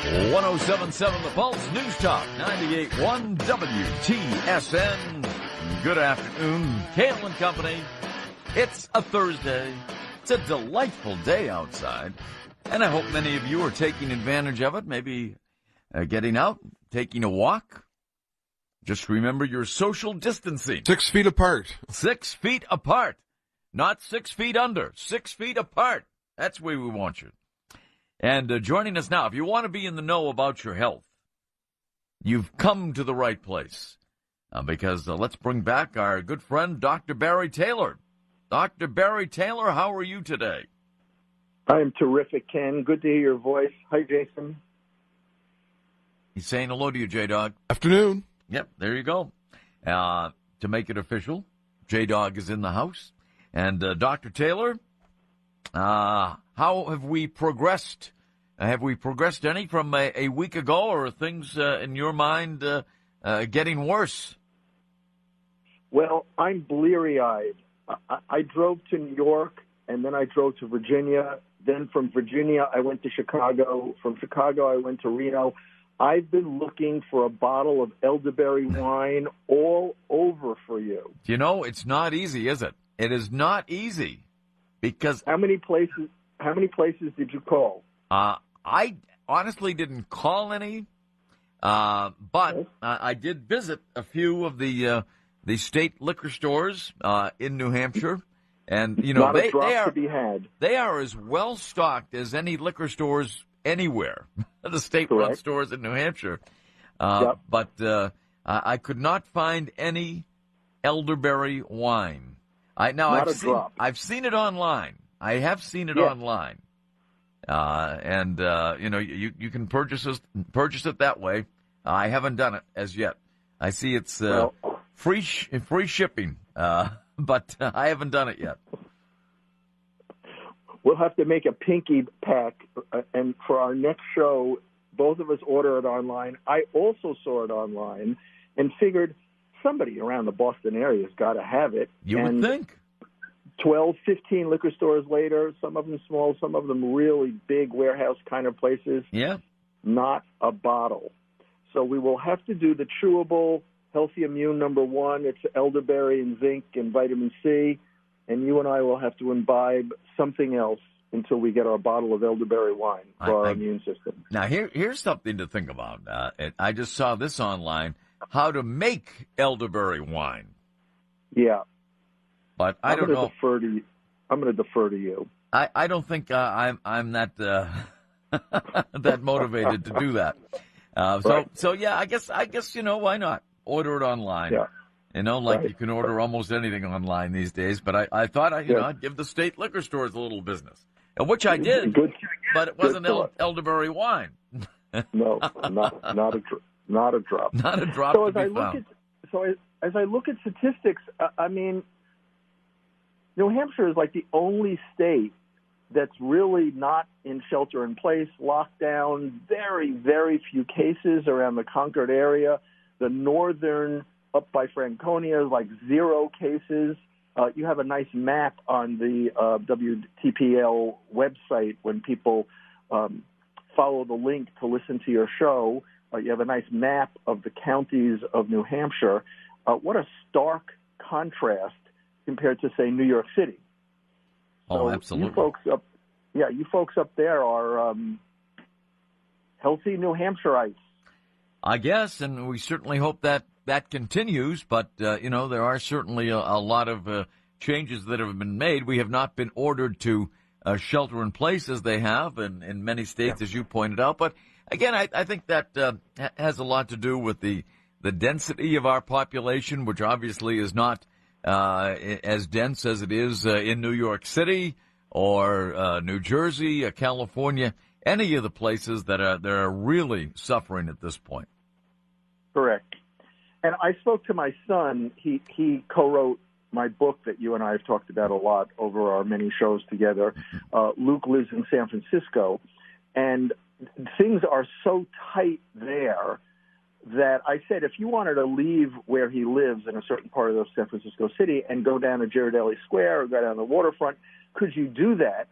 107.7 The Pulse, News Talk, 98.1 WTSN. Good afternoon, Katelyn Company. It's a Thursday. It's a delightful day outside, and I hope many of you are taking advantage of it, maybe getting out, taking a walk. Just remember your social distancing. 6 feet apart. 6 feet apart. Not 6 feet under. 6 feet apart. That's where we want you. And joining us now, if you want to be in the know about your health, you've come to the right place. Because let's bring back our good friend, Dr. Barry Taylor. Dr. Barry Taylor, how are you today? I am terrific, Ken. Good to hear your voice. Hi, Jason. He's saying hello to you, J-Dog. Afternoon. Yep, there you go. To make it official, J-Dog is in the house. And Dr. Taylor, how have we progressed? Have we progressed any from a week ago, or are things in your mind getting worse? Well, I'm bleary-eyed. I drove to New York, and then I drove to Virginia. Then from Virginia, I went to Chicago. From Chicago, I went to Reno. I've been looking for a bottle of elderberry wine all over for you. You know, it's not easy, is it? It is not easy. Because How many places did you call? I honestly didn't call any, but I did visit a few of the state liquor stores in New Hampshire, and you know they are to be had. They are as well stocked as any liquor stores anywhere. The state-run stores in New Hampshire, but I could not find any elderberry wine. I've seen it online. I have seen it online, and you know you can purchase it that way. I haven't done it as yet. I see it's free shipping, but I haven't done it yet. We'll have to make a pinky pack, and for our next show, both of us order it online. I also saw it online and figured somebody around the Boston area has got to have it. You would think. 12, 15 liquor stores later, some of them small, some of them really big warehouse kind of places. Yeah. Not a bottle. So we will have to do the chewable Healthy Immune #1. It's elderberry and zinc and vitamin C. And you and I will have to imbibe something else until we get our bottle of elderberry wine for our immune system. Now, here's something to think about. I just saw this online, how to make elderberry wine. Yeah. But I don't know. I'm going to defer to you. I don't think I'm that that motivated to do that. So yeah, I guess you know, why not order it online? Yeah. You know, you can order almost anything online these days. But I thought I'd give the state liquor stores a little business, which I did. But it wasn't elderberry wine. No, not a drop. Not a drop. So as I look at statistics, I mean, New Hampshire is like the only state that's really not in shelter-in-place, lockdown, very, very few cases around the Concord area. The northern, up by Franconia, is like 0 cases. You have a nice map on the WTPL website when people follow the link to listen to your show. You have a nice map of the counties of New Hampshire. What a stark contrast compared to, say, New York City. Oh, absolutely. You folks up there are healthy New Hampshireites. I guess, and we certainly hope that continues. But, there are certainly a lot of changes that have been made. We have not been ordered to shelter in place as they have in many states, as you pointed out. But, again, I think that has a lot to do with the density of our population, which obviously is not as dense as it is in New York City or New Jersey, California, any of the places that are really suffering at this point. Correct. And I spoke to my son. He co-wrote my book that you and I have talked about a lot over our many shows together. Luke lives in San Francisco, and things are so tight there that I said, if you wanted to leave where he lives in a certain part of San Francisco City and go down to Ghirardelli Square or go down the waterfront, could you do that?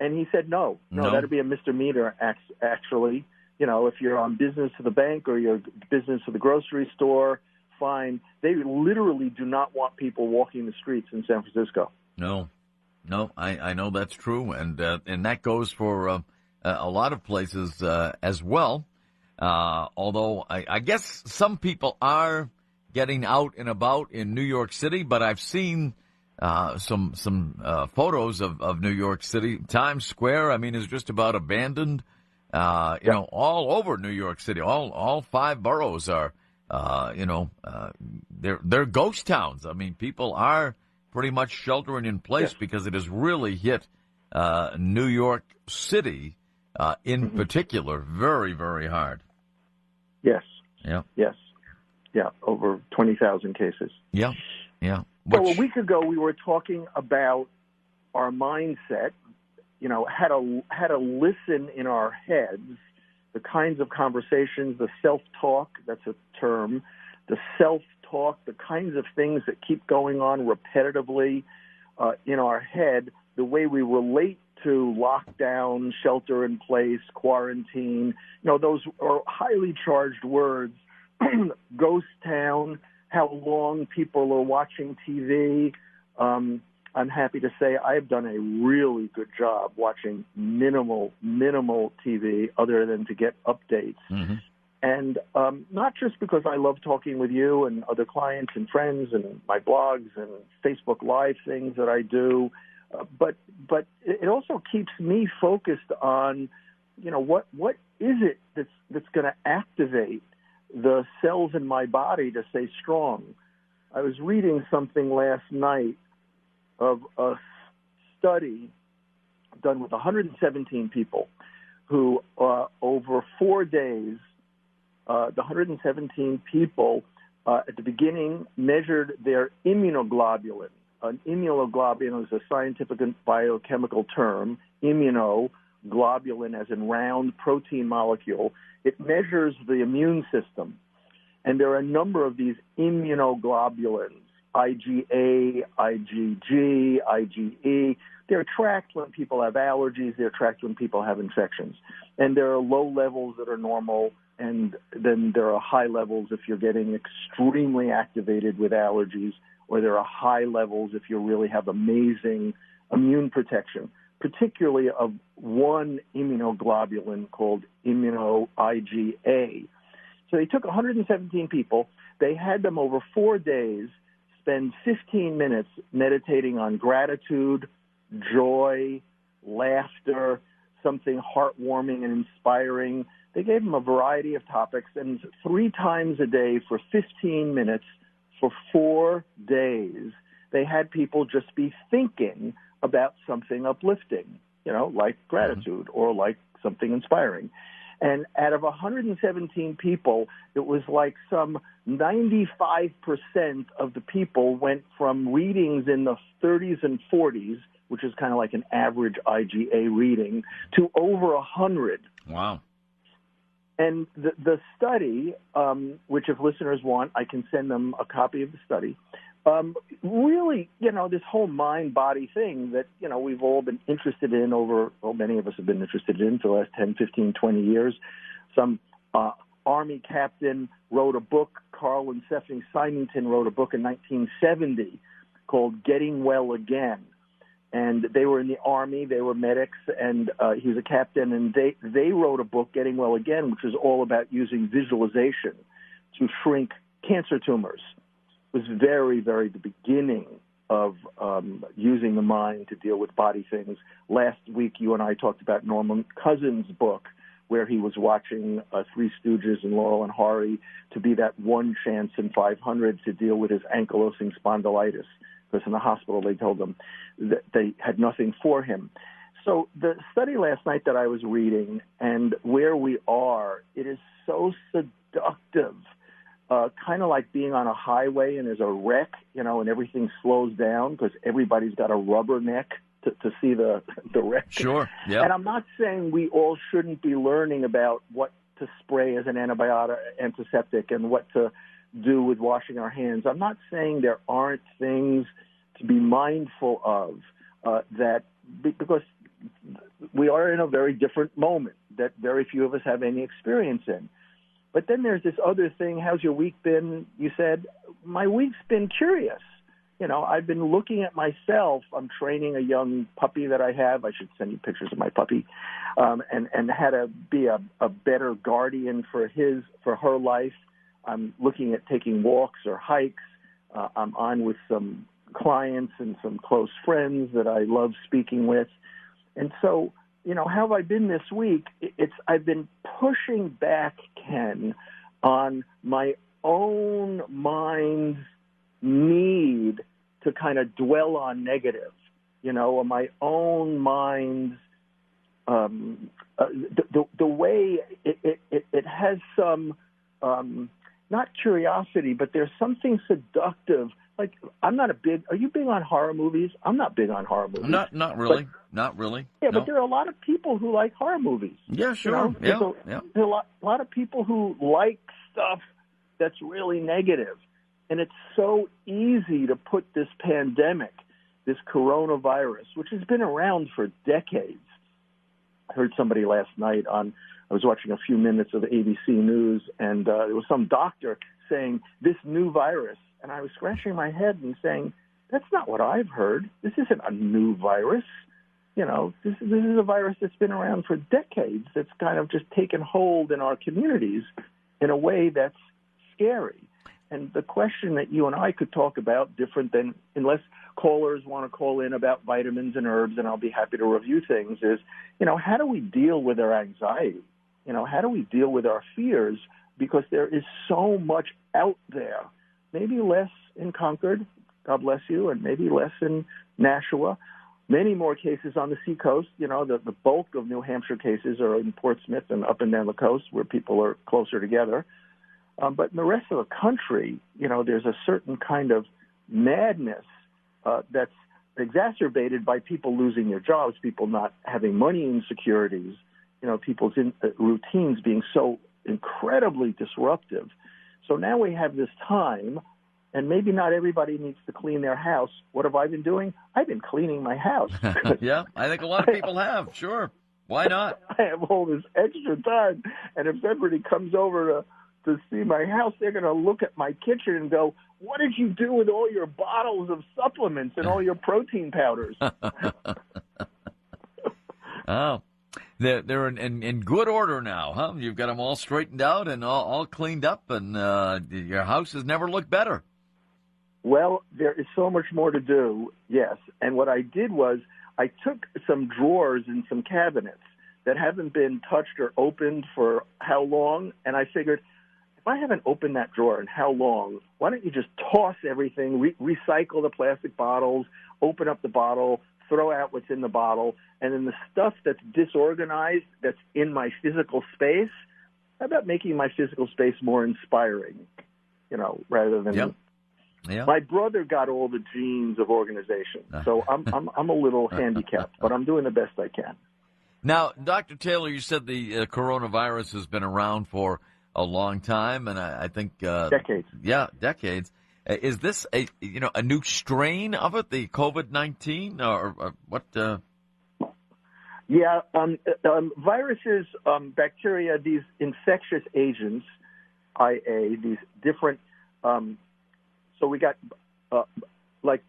And he said, no, that'd be a misdemeanor, actually. if you're on business to the bank or your business to the grocery store, fine. They literally do not want people walking the streets in San Francisco. No, I know that's true, and that goes for a lot of places as well. Although I guess some people are getting out and about in New York City, but I've seen some photos of New York City. Times Square, I mean, is just about abandoned. All over New York City, all 5 boroughs are, they're ghost towns. I mean, people are pretty much sheltering in place because it has really hit New York City in particular very, very hard. Yes. Yeah. Yes. Yeah. Over 20,000 cases. Yeah. Yeah. So a week ago, we were talking about our mindset, how to listen in our heads, the kinds of conversations, the self-talk, that's a term, the self-talk, the kinds of things that keep going on repetitively in our head, the way we relate to lockdown, shelter in place, quarantine. Those are highly charged words. Ghost town, how long people are watching TV. I'm happy to say I've done a really good job watching minimal TV other than to get updates. Mm-hmm. And not just because I love talking with you and other clients and friends and my blogs and Facebook Live things that I do, but it also keeps me focused on, what is it that's going to activate the cells in my body to stay strong. I was reading something last night of a study done with 117 people who over 4 days, the 117 people at the beginning measured their immunoglobulin. An immunoglobulin is a scientific and biochemical term. Immunoglobulin as in round protein molecule. It measures the immune system. And there are a number of these immunoglobulins, IgA, IgG, IgE. They're tracked when people have allergies. They're tracked when people have infections. And there are low levels that are normal, and then there are high levels if you're getting extremely activated with allergies, or there are high levels if you really have amazing immune protection, particularly of one immunoglobulin called IgA. So they took 117 people. They had them over 4 days spend 15 minutes meditating on gratitude, joy, laughter, something heartwarming and inspiring. They gave them a variety of topics, and 3 times a day for 15 minutes for 4 days, they had people just be thinking about something uplifting, like gratitude or like something inspiring. And out of 117 people, it was like some 95% of the people went from readings in the 30s and 40s, which is kind of like an average IgA reading, to over 100. Wow. And the study, which if listeners want, I can send them a copy of the study, really, this whole mind-body thing that, we've all been interested in many of us have been interested in for the last 10, 15, 20 years. Some Army captain wrote a book, Carl and Stephanie Symington wrote a book in 1970 called Getting Well Again. And they were in the Army, they were medics, and he was a captain, and they wrote a book, Getting Well Again, which was all about using visualization to shrink cancer tumors. It was very, very the beginning of using the mind to deal with body things. Last week, you and I talked about Norman Cousins' book, where he was watching Three Stooges and Laurel and Hardy to be that one chance in 500 to deal with his ankylosing spondylitis. Because in the hospital, they told him that they had nothing for him. So the study last night that I was reading and where we are, it is so seductive. Kind of like being on a highway and there's a wreck, and everything slows down because everybody's got a rubberneck to see the wreck. Sure, yeah. And I'm not saying we all shouldn't be learning about what to spray as an antiseptic and what to do with washing our hands. I'm not saying there aren't things to be mindful of because we are in a very different moment. that very few of us have any experience in. But then there's this other thing. How's your week been? You said, my week's been curious. I've been looking at myself. I'm training a young puppy that I have. I should send you pictures of my puppy, and how to be a better guardian for her life. I'm looking at taking walks or hikes. I'm on with some clients and some close friends that I love speaking with. And so, how have I been this week? I've been pushing back, Ken, on my own mind's need to kind of dwell on negative, on my own mind's, the way it has some, not curiosity, but there's something seductive. Like, are you big on horror movies? I'm not big on horror movies. Not really. Not really. Yeah, no. But there are a lot of people who like horror movies. Yeah, sure. There's a lot of people who like stuff that's really negative. And it's so easy to put this pandemic, this coronavirus, which has been around for decades. I heard somebody last night I was watching a few minutes of ABC News, and there was some doctor saying, this new virus. And I was scratching my head and saying, that's not what I've heard. This isn't a new virus. This is a virus that's been around for decades that's kind of just taken hold in our communities in a way that's scary. And the question that you and I could talk about, different than, unless callers want to call in about vitamins and herbs, and I'll be happy to review things, is, how do we deal with our anxiety? How do we deal with our fears? Because there is so much out there, maybe less in Concord, God bless you, and maybe less in Nashua. Many more cases on the seacoast. The bulk of New Hampshire cases are in Portsmouth and up and down the coast where people are closer together. But in the rest of the country, there's a certain kind of madness that's exacerbated by people losing their jobs, people not having money insecurities, people's routines being so incredibly disruptive. So now we have this time, and maybe not everybody needs to clean their house. What have I been doing? I've been cleaning my house. Yeah, I think a lot of people have, sure. Why not? I have all this extra time, and if everybody comes over to see my house, they're going to look at my kitchen and go, what did you do with all your bottles of supplements and all your protein powders? Oh, they're in good order now, huh? You've got them all straightened out and all cleaned up, and your house has never looked better. Well, there is so much more to do, yes. And what I did was I took some drawers and some cabinets that haven't been touched or opened for how long, and I figured, if I haven't opened that drawer in how long, why don't you just toss everything, recycle the plastic bottles, open up the bottle, throw out what's in the bottle, and then the stuff that's disorganized, that's in my physical space, how about making my physical space more inspiring, rather than... Yep. Yeah. My brother got all the genes of organization, so I'm a little handicapped, but I'm doing the best I can. Now, Dr. Taylor, you said the coronavirus has been around for a long time, and I think decades. Yeah, decades. Is this a new strain of it, the COVID-19, or what? Yeah, viruses, bacteria, these infectious agents, IA, these different. So we got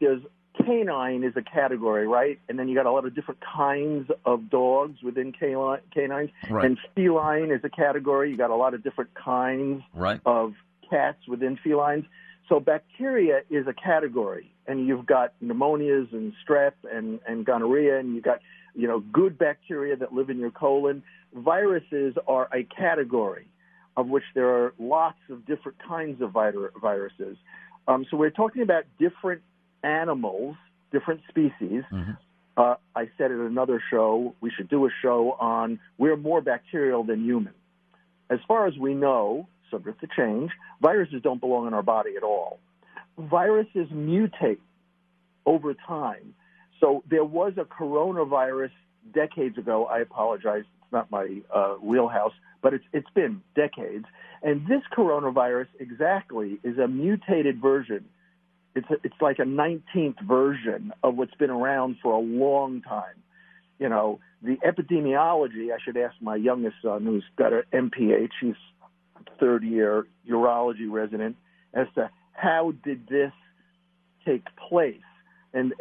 there's canine is a category, right? And then you got a lot of different kinds of dogs within canines. Right. And feline is a category. You got a lot of different kinds of cats within felines. So bacteria is a category, and you've got pneumonias and strep and gonorrhea, and you've got good bacteria that live in your colon. Viruses are a category of which there are lots of different kinds of viruses. So we're talking about different animals, different species. Mm-hmm. I said in another show, we should do a show on we're more bacterial than human. As far as we know, subject to change, viruses don't belong in our body at all. Viruses mutate over time. So there was a coronavirus decades ago. I apologize. It's not my wheelhouse, but it's been decades. And this coronavirus exactly is a mutated version. It's like a 19th version of what's been around for a long time. the epidemiology, I should ask my youngest son, who's got an MPH, he's third-year urology resident, as to how did this take place. And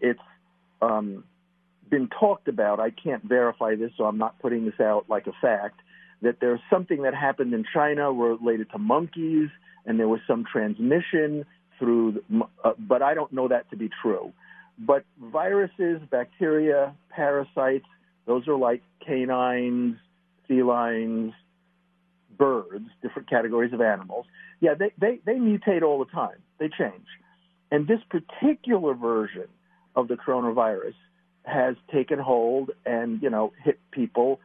it's been talked about. I can't verify this, so I'm not putting this out like a fact, that there's something that happened in China related to monkeys, and there was some transmission through, but I don't know that to be true. But viruses, bacteria, parasites, those are like canines, felines, birds, different categories of animals. Yeah, they mutate all the time. They change. And this particular version of the coronavirus has taken hold and, hit people,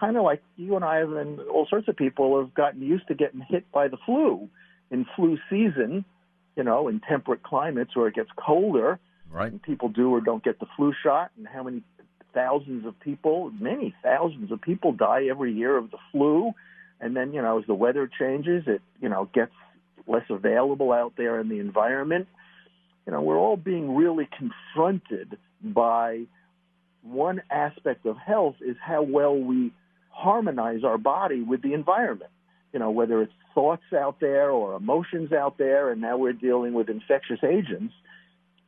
kind of like you and I and all sorts of people have gotten used to getting hit by the flu in flu season, in temperate climates where it gets colder. Right. And people do or don't get the flu shot, and how many thousands of people, many thousands of people die every year of the flu. And then, as the weather changes, it, gets less available out there in the environment. We're all being really confronted by one aspect of health is how well we harmonize our body with the environment. Whether it's thoughts out there or emotions out there, and now we're dealing with infectious agents,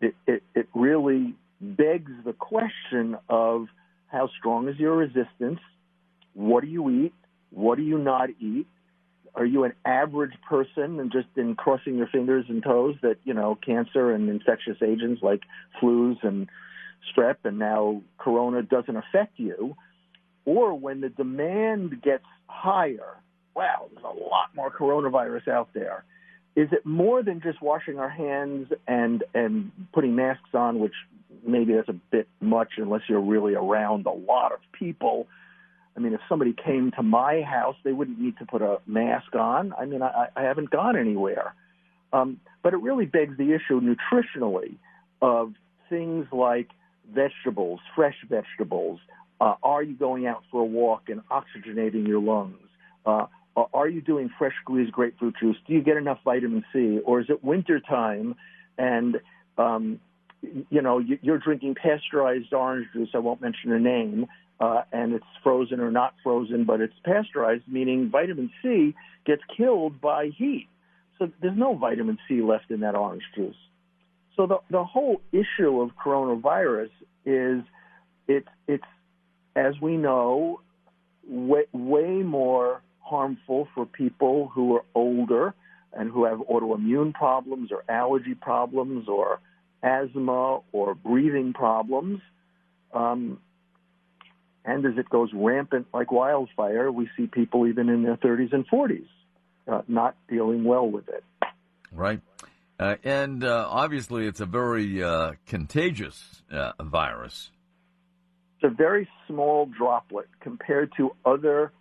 it really begs the question of how strong is your resistance? What do you eat? What do you not eat? Are you an average person and just in crossing your fingers and toes that, cancer and infectious agents like flus and strep and now corona doesn't affect you? Or when the demand gets higher, wow, there's a lot more coronavirus out there. Is it more than just washing our hands and putting masks on, which maybe that's a bit much unless you're really around a lot of people? I mean, if somebody came to my house, they wouldn't need to put a mask on. I mean, I haven't gone anywhere. But it really begs the issue nutritionally of things like vegetables, fresh vegetables. Are you going out for a walk and oxygenating your lungs? Are you doing fresh squeezed grapefruit juice? Do you get enough vitamin C? Or is it wintertime and, you're drinking pasteurized orange juice, I won't mention a name, and it's frozen or not frozen, but it's pasteurized, meaning vitamin C gets killed by heat. So there's no vitamin C left in that orange juice. So the whole issue of coronavirus is it's as we know, way more harmful for people who are older and who have autoimmune problems or allergy problems or asthma or breathing problems. And as it goes rampant like wildfire, we see people even in their 30s and 40s not dealing well with it. Right. And obviously it's a very contagious virus. It's a very small droplet compared to other,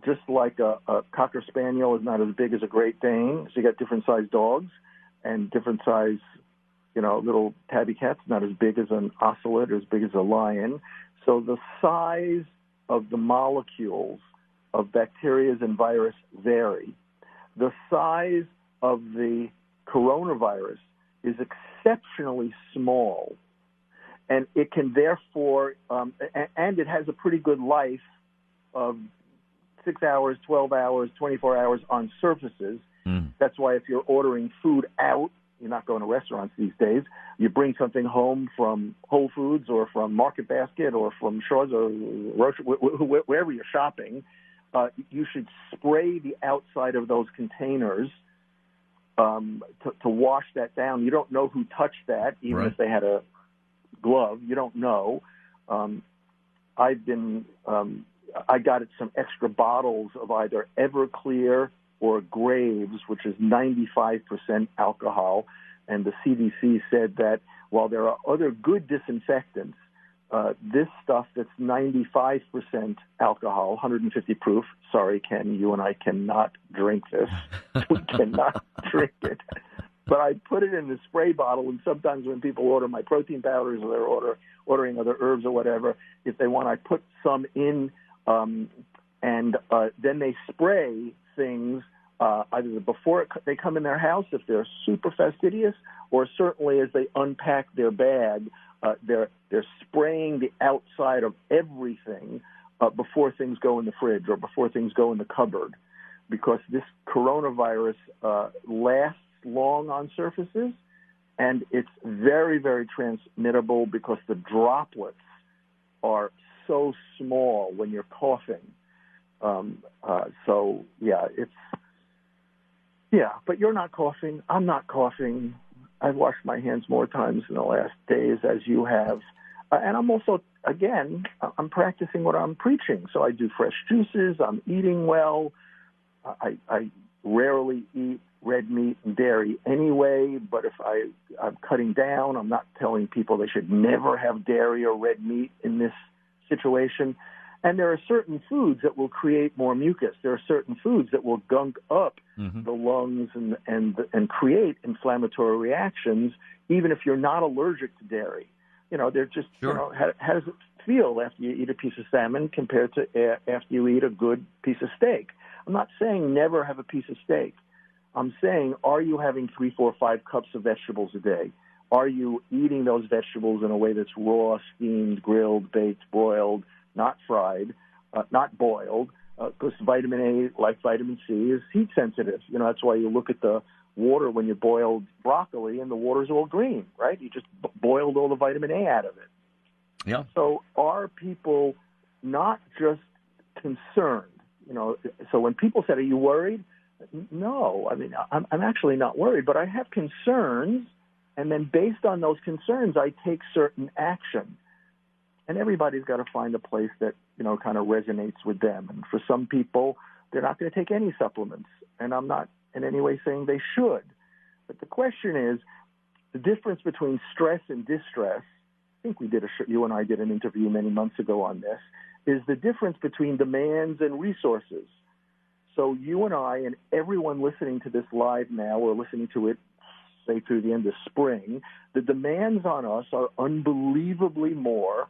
just like a Cocker Spaniel is not as big as a Great Dane. So you got different sized dogs and different size, little tabby cats, not as big as an ocelot or as big as a lion. So the size of the molecules of bacteria and virus vary. The size of the coronavirus is exceptionally small, and it can therefore, and it has a pretty good life of 6 hours, 12 hours, 24 hours on surfaces. That's why if you're ordering food out, you're not going to restaurants these days, you bring something home from Whole Foods or from Market Basket or from Shaw's or Roche, wherever you're shopping, you should spray the outside of those containers to wash that down. You don't know who touched that, even right. if they had a glove. You don't know. I got some extra bottles of either Everclear or Graves, which is 95% alcohol. And the CDC said that while there are other good disinfectants, this stuff that's 95% alcohol, 150 proof, sorry, Ken, you and I cannot drink this. We cannot drink it. But I put it in the spray bottle, and sometimes when people order my protein powders or they're ordering other herbs or whatever, if they want, I put some in, and then they spray things either before they come in their house, if they're super fastidious, or certainly as they unpack their bag They're spraying the outside of everything before things go in the fridge or before things go in the cupboard, because this coronavirus lasts long on surfaces, and it's very, very transmittable because the droplets are so small when you're coughing. But you're not coughing. I'm not coughing. I've washed my hands more times in the last days as you have. And I'm also, again, I'm practicing what I'm preaching. So I do fresh juices. I'm eating well. I rarely eat red meat and dairy anyway, but if I'm cutting down, I'm not telling people they should never have dairy or red meat in this situation. And there are certain foods that will create more mucus. There are certain foods that will gunk up the lungs and create inflammatory reactions, even if you're not allergic to dairy. They're just, how does it feel after you eat a piece of salmon compared to after you eat a good piece of steak? I'm not saying never have a piece of steak. I'm saying, are you having 3, 4, 5 cups of vegetables a day? Are you eating those vegetables in a way that's raw, steamed, grilled, baked, broiled, not fried, not boiled? Because vitamin A, like vitamin C, is heat sensitive. That's why you look at the water when you boil broccoli and the water's all green, right? You just boiled all the vitamin A out of it. Yeah. So are people not just concerned? So when people said, are you worried? No, I mean, I'm actually not worried, but I have concerns, and then based on those concerns, I take certain action. And everybody's got to find a place that, kind of resonates with them. And for some people, they're not going to take any supplements, and I'm not in any way saying they should. But the question is, the difference between stress and distress, I think you and I did an interview many months ago on this, is the difference between demands and resources. So you and I and everyone listening to this live now or listening to it, say, through the end of spring, the demands on us are unbelievably more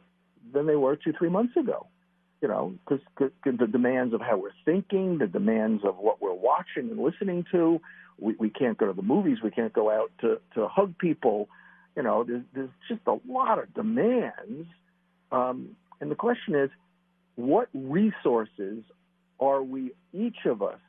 than they were 2-3 months ago. Because the demands of how we're thinking, the demands of what we're watching and listening to, we can't go to the movies, we can't go out to hug people. There's just a lot of demands. And the question is, what resources are we, each of us,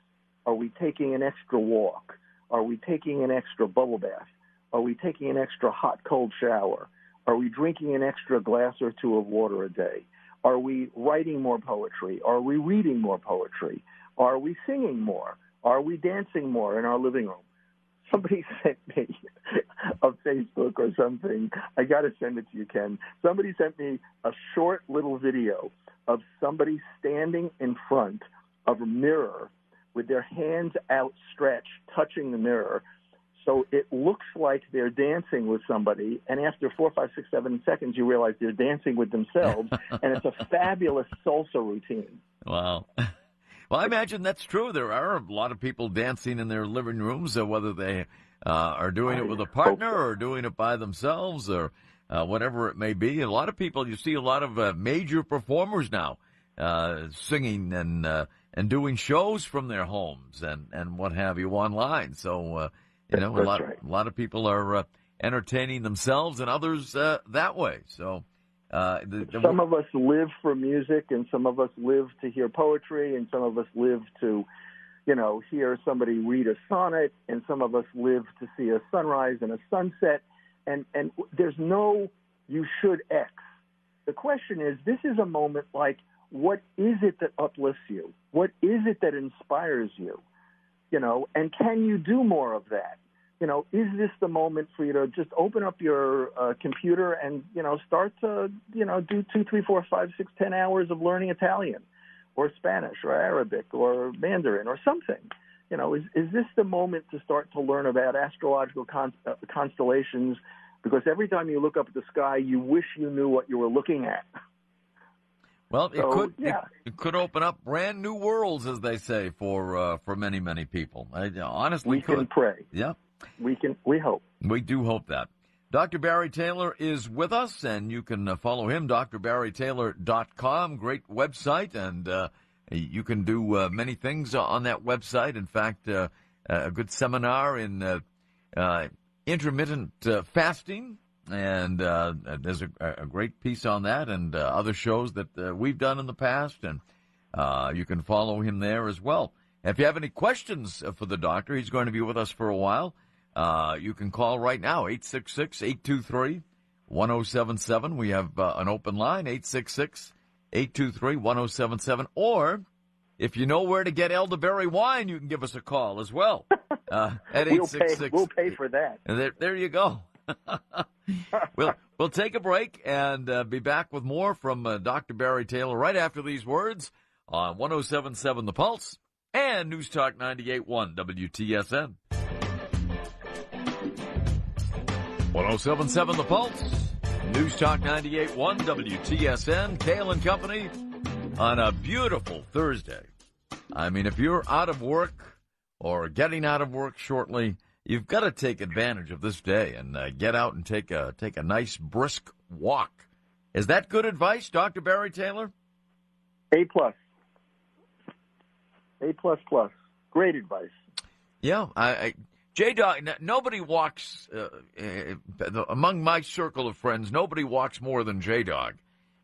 are we taking an extra walk? Are we taking an extra bubble bath? Are we taking an extra hot, cold shower? Are we drinking an extra glass or 2 of water a day? Are we writing more poetry? Are we reading more poetry? Are we singing more? Are we dancing more in our living room? Somebody sent me a Facebook or something. I got to send it to you, Ken. Somebody sent me a short little video of somebody standing in front of a mirror with their hands outstretched, touching the mirror. So it looks like they're dancing with somebody, and after 4, 5, 6, 7 seconds, you realize they're dancing with themselves, and it's a fabulous salsa routine. Wow. Well, I imagine that's true. There are a lot of people dancing in their living rooms, whether they are doing it with a partner or doing it by themselves or whatever it may be. A lot of people, you see a lot of major performers now singing and doing shows from their homes and what have you online. So, a lot of people are entertaining themselves and others that way. So some of us live for music, and some of us live to hear poetry, and some of us live to, hear somebody read a sonnet, and some of us live to see a sunrise and a sunset. And there's no you should X. The question is, this is a moment like, what is it that uplifts you? What is it that inspires you? And can you do more of that? Is this the moment for you to just open up your computer and, start to, do 2, 3, 4, 5, 6, 10 hours of learning Italian or Spanish or Arabic or Mandarin or something? Is this the moment to start to learn about astrological constellations? Because every time you look up at the sky, you wish you knew what you were looking at. Well, it could open up brand new worlds, as they say, for many, many people. Honestly, we can pray. Yeah, we hope. We do hope that. Dr. Barry Taylor is with us, and you can follow him, drbarrytaylor.com. Great website, and you can do many things on that website. In fact, a good seminar in intermittent fasting And there's a great piece on that and other shows that we've done in the past, and you can follow him there as well. If you have any questions for the doctor, he's going to be with us for a while. You can call right now, 866-823-1077. We have an open line, 866-823-1077. Or if you know where to get elderberry wine, you can give us a call as well at 866. We'll pay for that. And there you go. We'll take a break and be back with more from Dr. Barry Taylor right after these words on 107.7 The Pulse and News Talk 98.1 WTSN. 107.7 The Pulse, News Talk 98.1 WTSN, Katelyn Company on a beautiful Thursday. I mean, if you're out of work or getting out of work shortly, you've got to take advantage of this day and get out and take a nice brisk walk. Is that good advice, Dr. Barry Taylor? A+. A++. Great advice. Yeah, J-Dog, nobody walks, among my circle of friends, nobody walks more than J-Dog.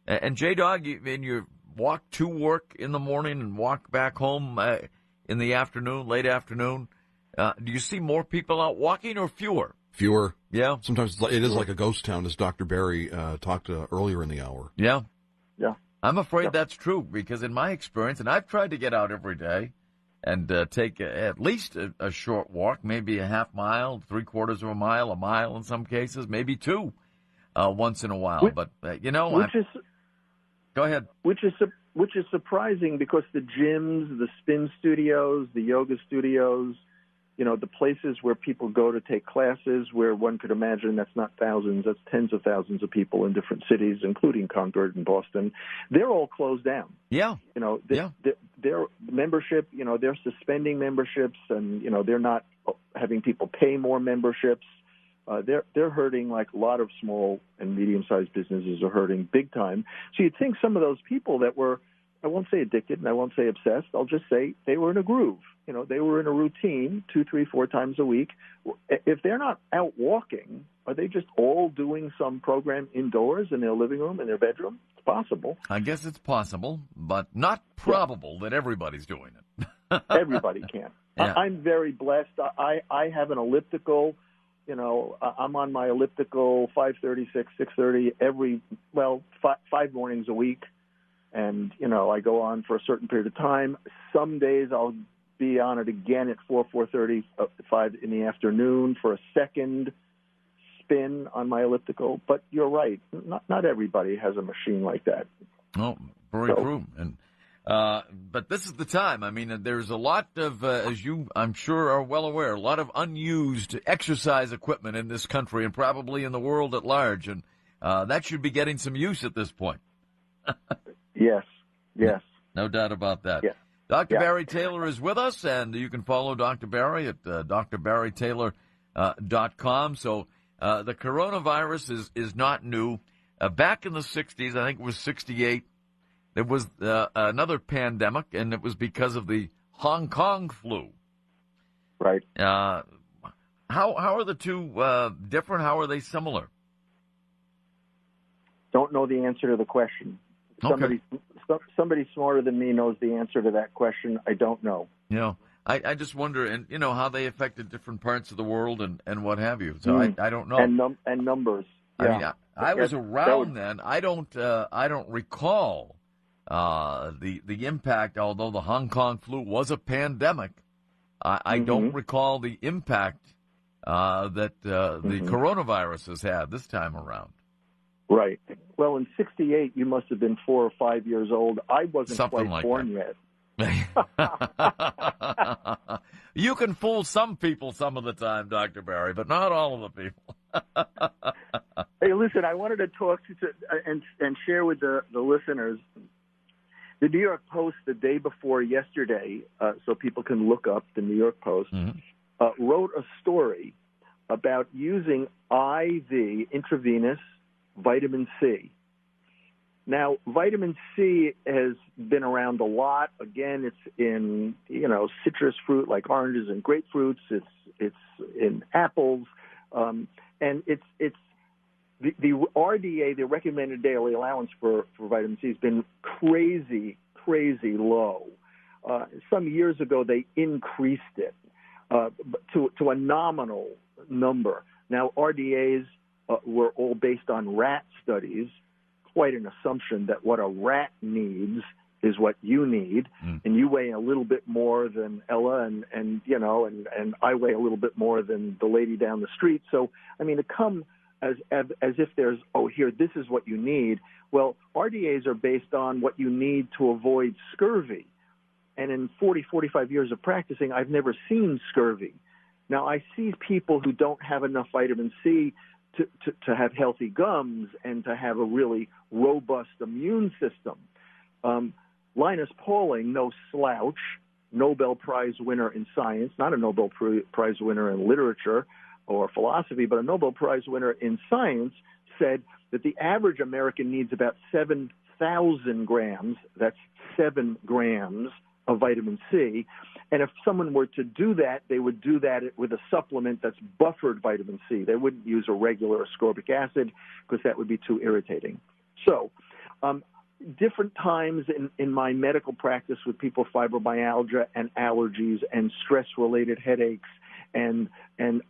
And J-Dog, you walk to work in the morning and walk back home in the afternoon, late afternoon. Do you see more people out walking or fewer? Fewer. Yeah. Sometimes it is like a ghost town, as Dr. Barry talked earlier in the hour. Yeah. Yeah. I'm afraid that's true because in my experience, and I've tried to get out every day and take at least a short walk, maybe a half mile, 3/4 of a mile in some cases, maybe two once in a while. But, go ahead. Which is surprising because the gyms, the spin studios, the yoga studios, the places where people go to take classes, where one could imagine that's not thousands, that's tens of thousands of people in different cities, including Concord and Boston, they're all closed down. Yeah. Their membership, they're suspending memberships, and, they're not having people pay more memberships. They're hurting like a lot of small and medium-sized businesses are hurting big time. So you'd think some of those people that were, I won't say addicted and I won't say obsessed, I'll just say they were in a groove. They were in a routine 2, 3, 4 times a week. If they're not out walking, are they just all doing some program indoors in their living room, in their bedroom? It's possible. I guess it's possible, but not probable that everybody's doing it. Everybody can. Yeah. I'm very blessed. I have an elliptical. I'm on my elliptical 5:30, 6:30 5 mornings a week. And, I go on for a certain period of time. Some days I'll be on it again at 4:30, 5 in the afternoon for a second spin on my elliptical. But you're right. Not everybody has a machine like that. Oh, very true. And but this is the time. I mean, there's a lot of, as you, I'm sure, are well aware, a lot of unused exercise equipment in this country and probably in the world at large. And that should be getting some use at this point. Yes. No doubt about that. Yes. Dr. Barry Taylor is with us, and you can follow Dr. Barry at drbarrytaylor.com. So the coronavirus is not new. Back in the 60s, I think it was 68, there was another pandemic, and it was because of the Hong Kong flu. Right. How are the two different? How are they similar? Don't know the answer to the question. Somebody smarter than me knows the answer to that question. I don't know. I just wonder, and how they affected different parts of the world and what have you. So I don't know. And numbers. Yeah. I was around then. I don't recall the impact. Although the Hong Kong flu was a pandemic, I don't recall the impact that the coronavirus has had this time around. Right. Well, in 68, you must have been 4 or 5 years old. I wasn't Something quite like born that. yet. You can fool some people some of the time, Dr. Barry, but not all of the people. Hey, listen, I wanted to talk and share with the listeners. The New York Post, the day before yesterday, so people can look up the New York Post, wrote a story about using IV, intravenous, vitamin C. Now, vitamin C has been around a lot. Again, it's in citrus fruit like oranges and grapefruits. It's in apples, and it's the RDA, the recommended daily allowance for vitamin C, has been crazy low. Some years ago, they increased it to a nominal number. Now, RDAs were all based on rat studies, quite an assumption that what a rat needs is what you need, and you weigh a little bit more than Ella, and I weigh a little bit more than the lady down the street. So, I mean, to come as if there's, here, this is what you need. Well, RDAs are based on what you need to avoid scurvy. And in 45 years of practicing, I've never seen scurvy. Now, I see people who don't have enough vitamin C to have healthy gums and to have a really robust immune system. Linus Pauling, no slouch, Nobel Prize winner in science, not a Nobel Prize winner in literature or philosophy, but a Nobel Prize winner in science, said that the average American needs about 7,000 grams, that's 7 grams of vitamin C. And if someone were to do that, they would do that with a supplement that's buffered vitamin C. They wouldn't use a regular ascorbic acid because that would be too irritating. So, different times in my medical practice with people with fibromyalgia and allergies and stress-related headaches and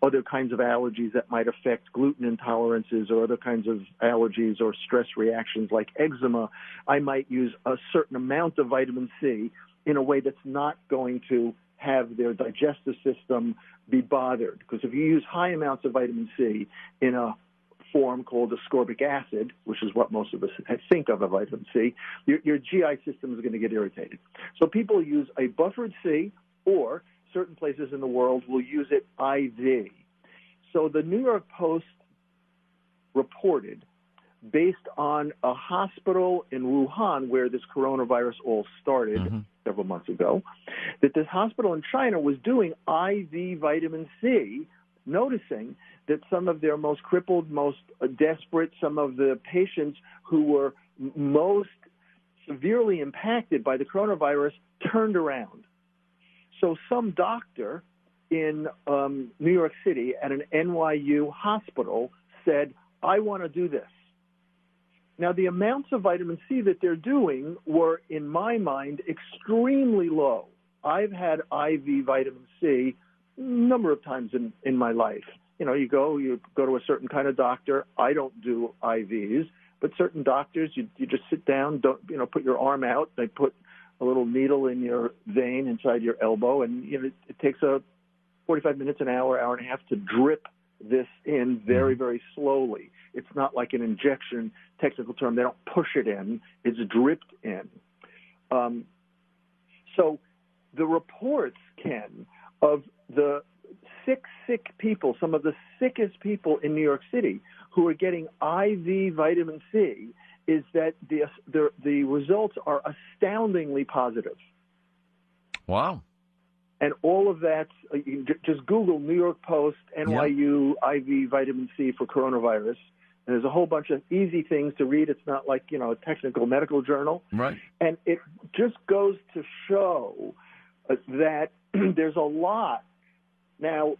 other kinds of allergies that might affect gluten intolerances or other kinds of allergies or stress reactions like eczema, I might use a certain amount of vitamin C in a way that's not going to have their digestive system be bothered. Because if you use high amounts of vitamin C in a form called ascorbic acid, which is what most of us think of vitamin C, your GI system is going to get irritated. So people use a buffered C, or certain places in the world will use it IV. So the New York Post reported, based on a hospital in Wuhan where this coronavirus all started several months ago, that this hospital in China was doing IV vitamin C, noticing that some of their most crippled, most desperate, some of the patients who were most severely impacted by the coronavirus turned around. So some doctor in New York City at an NYU hospital said, I want to do this. Now, the amounts of vitamin C that they're doing were, in my mind, extremely low. I've had IV vitamin C a number of times in my life. You know, you go to a certain kind of doctor. I don't do IVs, but certain doctors, you just sit down, put your arm out. They put a little needle in your vein inside your elbow, and it takes 45 minutes, an hour, hour and a half to drip this in very, very slowly. It's not like an injection, technical term. They don't push it in. It's dripped in. So the reports, Ken, of the sick people, some of the sickest people in New York City who are getting IV vitamin C, is that the results are astoundingly positive. Wow. And all of that, just Google New York Post, NYU, IV vitamin C for coronavirus. And there's a whole bunch of easy things to read. It's not like, a technical medical journal. Right. And it just goes to show that there's a lot. Now,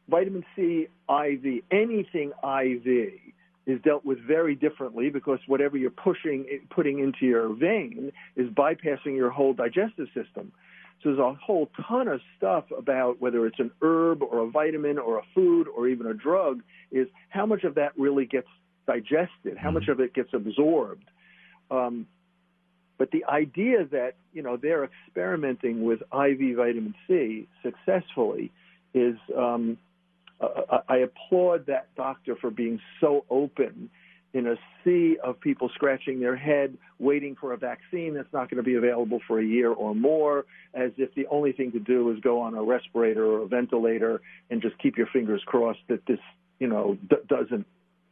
vitamin C IV, anything IV, is dealt with very differently because whatever you're putting into your vein is bypassing your whole digestive system. So there's a whole ton of stuff about whether it's an herb or a vitamin or a food or even a drug, is how much of that really gets digested, how much of it gets absorbed. But the idea that, they're experimenting with IV vitamin C successfully is, I applaud that doctor for being so open in a sea of people scratching their head, waiting for a vaccine that's not going to be available for a year or more, as if the only thing to do is go on a respirator or a ventilator and just keep your fingers crossed that this, doesn't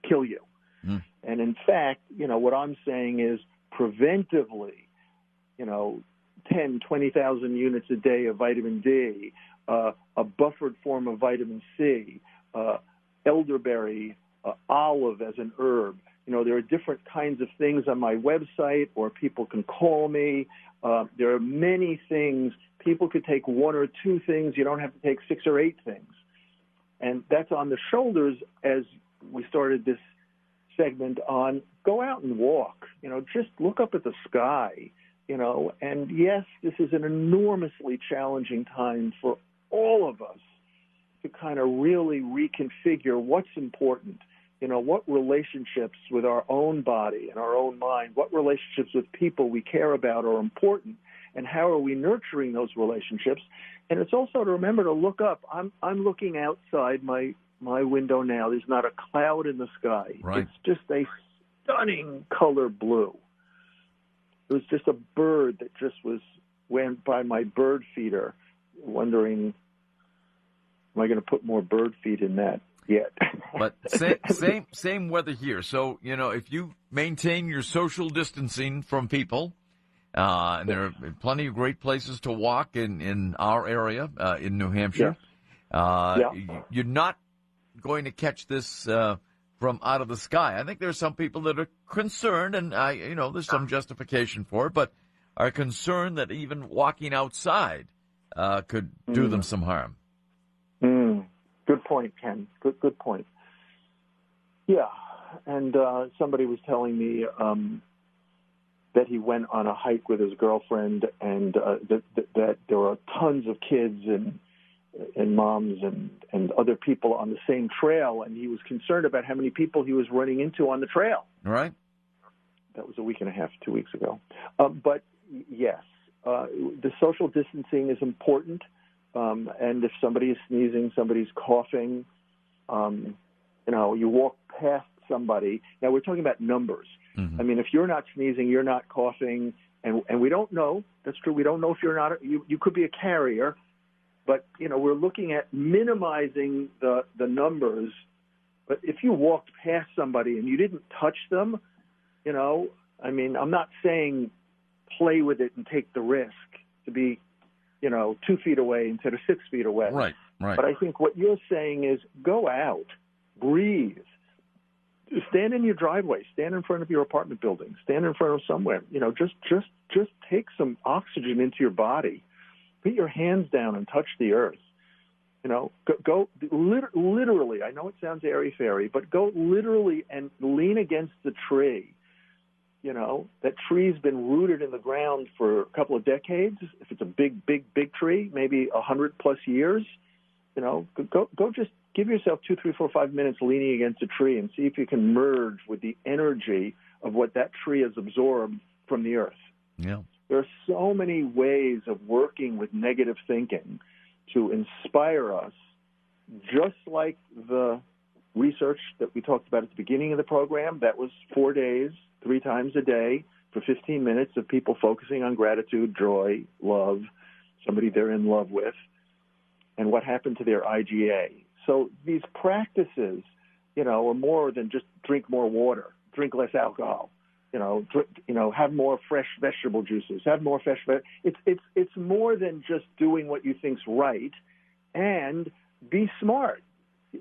kill you. And in fact, what I'm saying is preventively, 10, 20,000 units a day of vitamin D, a buffered form of vitamin C, elderberry, olive as an herb. There are different kinds of things on my website, or people can call me. There are many things. People could take 1 or 2 things. You don't have to take 6 or 8 things. And that's on the shoulders, as we started this segment on go out and walk. Just look up at the sky. And yes, this is an enormously challenging time for all of us to kind of really reconfigure what's important. What relationships with our own body and our own mind, what relationships with people we care about are important, and how are we nurturing those relationships? And it's also to remember to look up. I'm looking outside my window now. There's not a cloud in the sky. Right. It's just a stunning color blue. It was just a bird that just went by my bird feeder, wondering, am I going to put more bird feed in that yet? But same weather here. So, if you maintain your social distancing from people, and there are plenty of great places to walk in our area, in New Hampshire, you're not going to catch this from out of the sky. I think there are some people that are concerned, and there's some justification for it, but are concerned that even walking outside could do them some harm. Good point, Ken. Good point. Yeah, and somebody was telling me that he went on a hike with his girlfriend, and that there were tons of kids and moms and other people on the same trail, and he was concerned about how many people he was running into on the trail. Right. That was a week and a half, 2 weeks ago. But yes, the social distancing is important. And if somebody is sneezing, somebody's coughing, you walk past somebody. Now, we're talking about numbers. Mm-hmm. I mean, if you're not sneezing, you're not coughing, and we don't know. That's true. We don't know if you're not. You could be a carrier. But, we're looking at minimizing the numbers. But if you walked past somebody and you didn't touch them, I'm not saying play with it and take the risk to be, 2 feet away instead of 6 feet away. Right. But I think what you're saying is go out, breathe, stand in your driveway, stand in front of your apartment building, stand in front of somewhere. Just take some oxygen into your body. Put your hands down and touch the earth. Go literally. I know it sounds airy-fairy, but go literally and lean against the tree. That tree's been rooted in the ground for a couple of decades. If it's a big, big, big tree, maybe 100+ years, go just give yourself 2, 3, 4, 5 minutes leaning against a tree and see if you can merge with the energy of what that tree has absorbed from the earth. Yeah. There are so many ways of working with negative thinking to inspire us, just like the research that we talked about at the beginning of the program. That was 4 days, 3 times a day for 15 minutes of people focusing on gratitude, joy, love, somebody they're in love with, and what happened to their IgA. So these practices, are more than just drink more water, drink less alcohol. Have more fresh vegetable juices. Have more fresh. It's more than just doing what you think's right, and be smart.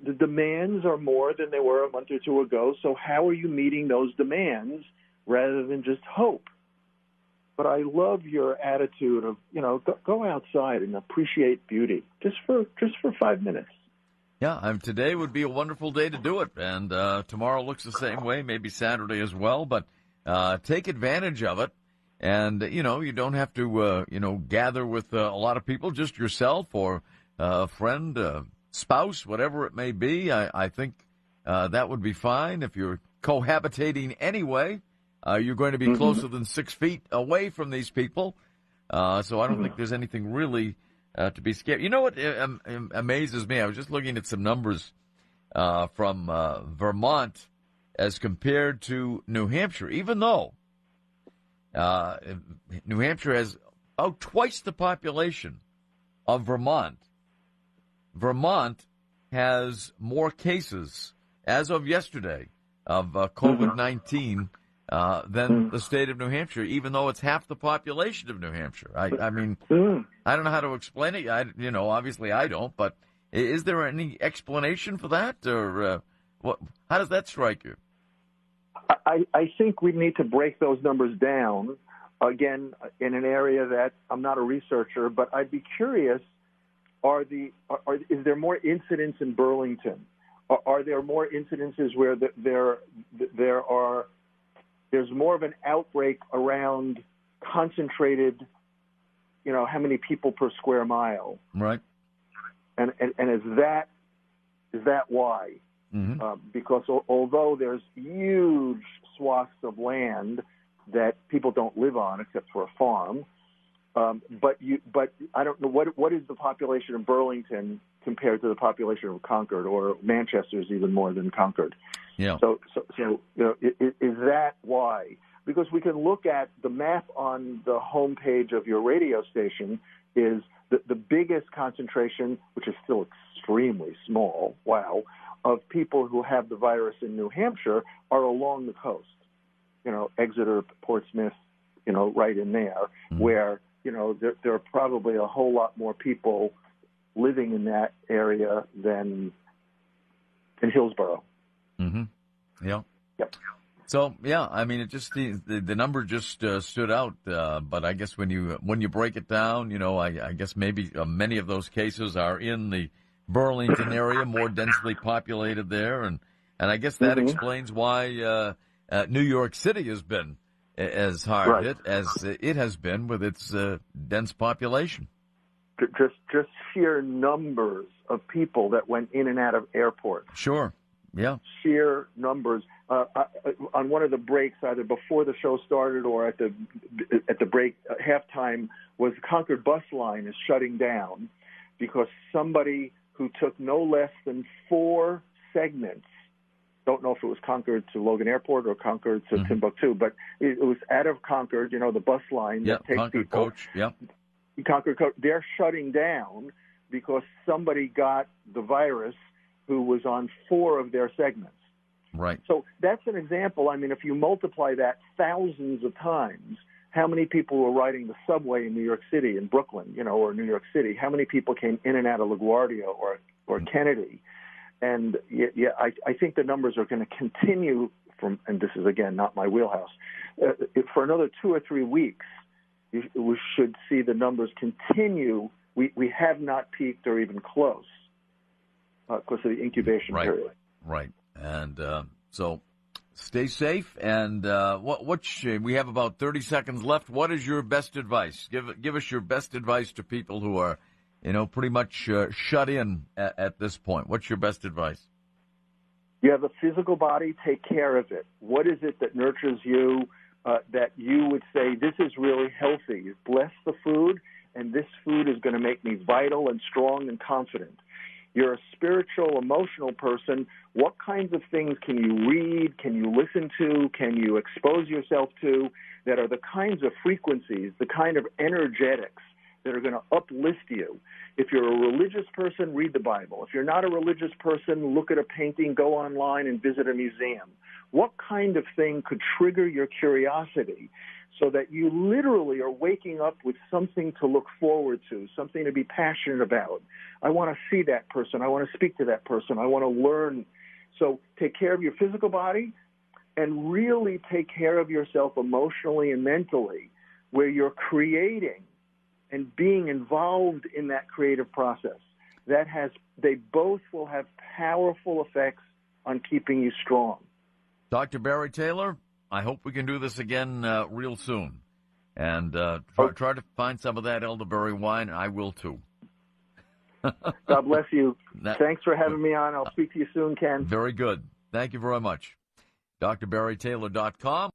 The demands are more than they were a month or two ago. So how are you meeting those demands rather than just hope? But I love your attitude of go outside and appreciate beauty just for 5 minutes. Yeah, today would be a wonderful day to do it, and tomorrow looks the same way. Maybe Saturday as well, but. Take advantage of it, and you don't have to gather with a lot of people, just yourself or a friend, spouse, whatever it may be. I think that would be fine. If you're cohabitating anyway, you're going to be closer than 6 feet away from these people, so I don't think there's anything really to be scared. You know what amazes me? I was just looking at some numbers from Vermont as compared to New Hampshire, even though New Hampshire has about twice the population of Vermont. Vermont has more cases, as of yesterday, of COVID-19 than the state of New Hampshire, even though it's half the population of New Hampshire. I mean, I don't know how to explain it. Obviously I don't, but is there any explanation for that, or how does that strike you? I think we need to break those numbers down, again, in an area that I'm not a researcher, but I'd be curious, is there more incidents in Burlington? Are there more incidences where there's more of an outbreak around concentrated, how many people per square mile? Right. And is that why? Mm-hmm. Because although there's huge swaths of land that people don't live on except for a farm, but I don't know what is the population of Burlington compared to the population of Concord, or Manchester's even more than Concord. Yeah. So is that why? Because we can look at the map on the homepage of your radio station. Is the biggest concentration, which is still extremely small, of people who have the virus in New Hampshire are along the coast. Exeter, Portsmouth, right in there, mm-hmm. where, there are probably a whole lot more people living in that area than in Hillsborough. Mm-hmm. Yeah. Yep. So, yeah, I mean, it just the number just stood out. But I guess when you break it down, I guess maybe many of those cases are in the Burlington area, more densely populated there, and I guess that mm-hmm. explains why New York City has been as hard right. hit as it has been with its dense population. Just sheer numbers of people that went in and out of airports. Sure. Yeah. Sheer numbers. On one of the breaks, either before the show started or at the break halftime, was the Concord bus line is shutting down because somebody who took no less than 4 segments. Don't know if it was Concord to Logan Airport or Concord to mm-hmm. Timbuktu, but it was out of Concord. The bus line that takes Concord people. Coach. Yeah. Concord Coach. They're shutting down because somebody got the virus who was on 4 of their segments. Right. So that's an example. I mean, if you multiply that thousands of times, how many people were riding the subway in New York City, in Brooklyn, or New York City? How many people came in and out of LaGuardia or Kennedy? And I think the numbers are going to continue and this is, again, not my wheelhouse, for another 2 or 3 weeks. We should see the numbers continue. We have not peaked or even close because of the incubation period. Right. And so stay safe. And we have about 30 seconds left. What is your best advice? Give us your best advice to people who are, pretty much shut in at this point. What's your best advice? You have a physical body. Take care of it. What is it that nurtures you that you would say, this is really healthy? Bless the food, and this food is going to make me vital and strong and confident. You're a spiritual, emotional person. What kinds of things can you read, can you listen to, can you expose yourself to that are the kinds of frequencies, the kind of energetics that are going to uplift you? If you're a religious person, read the Bible. If you're not a religious person, look at a painting, go online and visit a museum. What kind of thing could trigger your curiosity so that you literally are waking up with something to look forward to, something to be passionate about? I want to see that person. I want to speak to that person. I want to learn. So take care of your physical body and really take care of yourself emotionally and mentally, where you're creating and being involved in that creative process. They both will have powerful effects on keeping you strong. Dr. Barry Taylor, I hope we can do this again real soon. And try to find some of that elderberry wine. I will, too. God bless you. Thanks for having me on. I'll speak to you soon, Ken. Very good. Thank you very much. drbarrytaylor.com.